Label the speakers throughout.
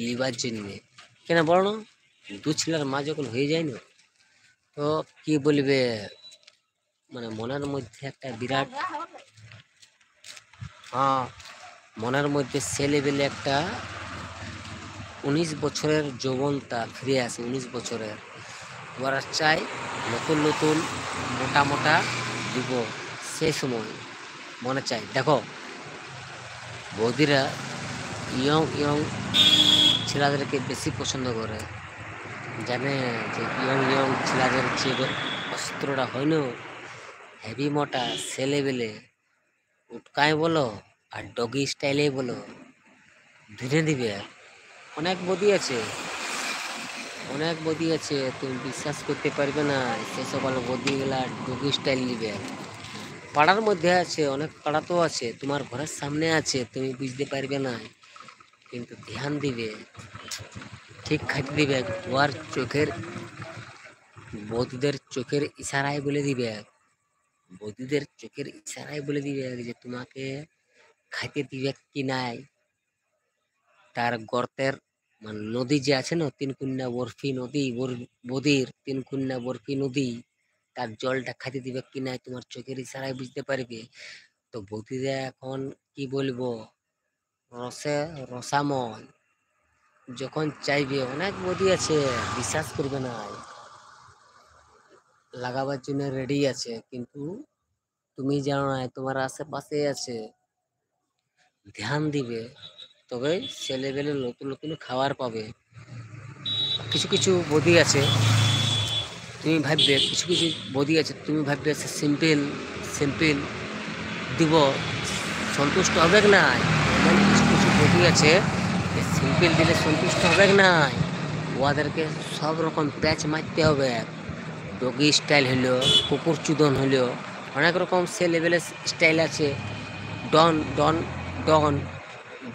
Speaker 1: লিবার জন্যে, কেন বলো না? দু ছেলের মা যখন হয়ে যায় না, তো কি বলবে, মানে মনের মধ্যে একটা বিরাট, হ্যাঁ, মনের মধ্যে সে লেভেলে একটা 19 বছরের যৌবনটা ফিরে আসে। 19 বছরের ওরা চাই নতুন নতুন মোটা মোটা দিব, সেই সময় মনে চাই। দেখো বৌদিরা ইয়ং ইয়ং ছেলেদেরকে বেশি পছন্দ করে, জানে যে ইয়ং ইয়ং ছেলেদের যে অস্ত্রটা হয় না, হেভি মোটা সে লেভেলে উটকায় বলো আর ডগি স্টাইলে বলো, ধীরে দিবে। অনেক বদি আছে, অনেক বদি আছে, তুমি বিশ্বাস করতে পারবে না। সে সকল বদিগুলা ডগি স্টাইল নিবে। পাড়ার মধ্যে আছে, অনেক পাড়া তো আছে, তোমার ঘরের সামনে আছে, তুমি বুঝতে পারবে না, কিন্তু ধ্যান দিবে, ঠিক খাইতে দিবে। ওর চোখের, বৌদিদের চোখের ইশারায় বলে দিবে, বৌদিদের চোখের ইশারায় বলে দিবে যে তোমাকে খাইতে দিবে কি নাই। তার গর্তের মানে নদী যে আছে না, তিনকুন্যা বরফি নদী, বদির তিনকুন্যা বরফি নদী, তার জলটা খাইতে দিবে কি নাই তোমার চোখের ইশারায় বুঝতে পারবে। তো বৌদিরা এখন কি বলবো, রসে রসাময়, যখন চাইবে। অনেক বৌদি আছে, বিশ্বাস করবে না, লাগাবার জন্য রেডি আছে, কিন্তু তুমি জানো না তোমার আশেপাশে আছে। ধ্যান দিবে, তবে ছেলেবেলে নতুন নতুন খাবার পাবে। কিছু কিছু বৌদি আছে, তুমি ভাববে, কিছু কিছু বৌদি আছে তুমি ভাববে সিম্পল সিম্পল দিব, সন্তুষ্ট হবে না। এমন কিছু কিছু বৌদি আছে সিম্পল দিলে সন্তুষ্ট হবে না, ওদেরকে সব রকম প্যাচ মারতে হবে। ডগি স্টাইল হইলো, কুকুর চুদন হইলো, অনেক রকম সে লেভেলের স্টাইল আছে। ডন ডন ডন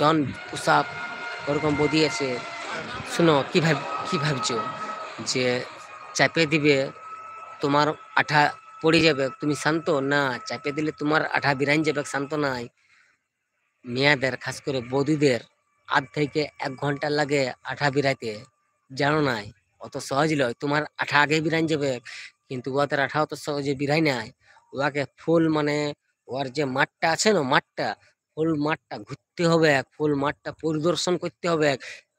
Speaker 1: ডন পুষাপ, ওরকম বদি আছে। শোনো, কি ভাবছো যে চাপে দিবে তোমার আঠা পড়ে যাবে, তুমি শান্ত না? চাপে দিলে তোমার আঠা বিরাইন যাবে, শান্ত নাই। মেয়েদের খাস করে বৌদিদের 1.5 থেকে 1 ঘন্টা লাগে আঠা বিরাইতে, জানো নাই? অত সহজ নয়, তোমার আঠা আগে বিরাইন যাবে, কিন্তু ওদের আঠা অত সহজে বিরাই নাই। ওকে ফুল মানে ওর যে মাঠটা আছে না, মাঠটা, ফুল মাঠটা ঘুরতে হবে, ফুল মাঠটা পরিদর্শন করতে হবে,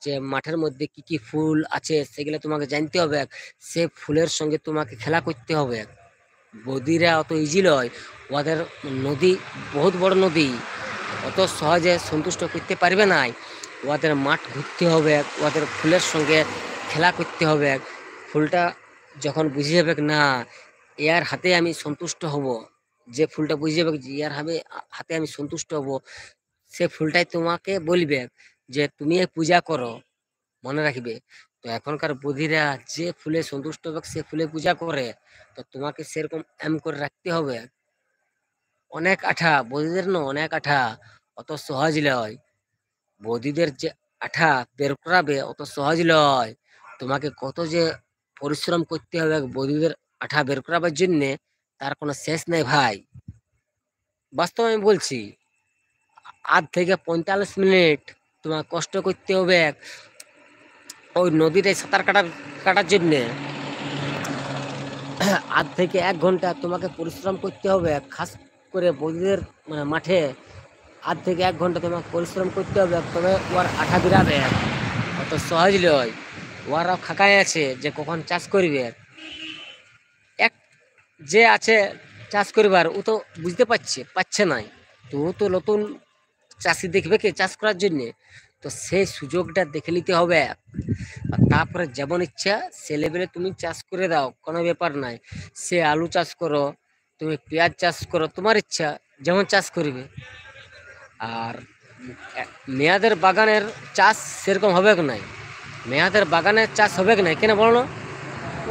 Speaker 1: যে মাঠের মধ্যে কি কি ফুল আছে সেগুলো তোমাকে জানতে হবে, সে ফুলের সঙ্গে তোমাকে খেলা করতে হবে। বৌদিরা অত ইজি নয়, ওদের নদী বহুত বড় নদী, অত সহজে সন্তুষ্ট করতে পারবে না। ওদের মাঠ ঘুরতে হবে, ওদের ফুলের সঙ্গে খেলা করতে হবে। ফুলটা যখন বুঝে যাবে না এর হাতে আমি সন্তুষ্ট হব, যে ফুলটা বুঝে যাবে যে ইয়ার হাতে আমি সন্তুষ্ট হব, সে ফুলটাই তোমাকে বলবে যে তুমি এই পূজা করো, মনে রাখবে। তো এখনকার বুদ্ধিরা যে ফুলে সন্তুষ্ট হবে সে ফুলে পূজা করে, তো তোমাকে সেরকম এম করে রাখতে হবে। অনেক আঠা বৌদিদের, না অনেক আঠা, অত সহজ নয়। বৌদিদের যে আঠা বের করাবে অত সহজ নয়, তোমাকে কত যে পরিশ্রম করতে হবে বৌদিদের আঠা বের করাবার জন্যে, তার কোনো শেষ নেই ভাই। বাস্তব আমি বলছি, 8 থেকে 45 মিনিট তোমার কষ্ট করতে হবে ওই নদীটায় সাঁতার কাটার জন্যে। 8 থেকে 1 ঘন্টা তোমাকে পরিশ্রম করতে হবে, খাস করে বৌদিদের মানে মাঠে 8 থেকে 1 ঘন্টা তোমাকে পরিশ্রম করতে হবে, তবে ওর আঠা বিরাবে। অত সহজ নয়, ওরাও খাকায় আছে যে কখন চাষ করবে। এক যে আছে চাষ করিবার, ও তো বুঝতে পারছে নাই, তো ও তো নতুন চাষি দেখবে কি চাষ করার জন্যে, তো সেই সুযোগটা দেখে নিতে হবে। আর তারপরে যেমন ইচ্ছা সে লেভেলে তুমি চাষ করে দাও, কোনো ব্যাপার নাই। সে আলু চাষ করো, তুমি পেঁয়াজ চাষ করো, তোমার ইচ্ছা যেমন চাষ করবে। আর মেয়াদের বাগানের চাষ সেরকম হবে কি নাই, মেয়াদের বাগানের চাষ হবে কি নাই, কেন বলো না?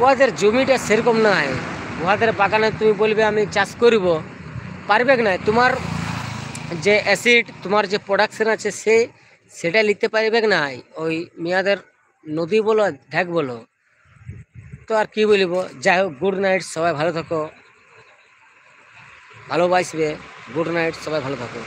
Speaker 1: ওদের জমিটা সেরকম নাই, ওদের বাগানে তুমি বলবে আমি চাষ করব, পারবে কি নাই? তোমার যে অ্যাসিড, তোমার যে প্রোডাকশন আছে সেটা নিতে পারবে কি নাই ওই মেয়াদের নদী বলো ঢেক বলো। তো আর কি বলবো, যাই হোক, গুড নাইট, সবাই ভালো থাকো, ভালোবাসবে। গুড নাইট, সবাই ভালো থাকো।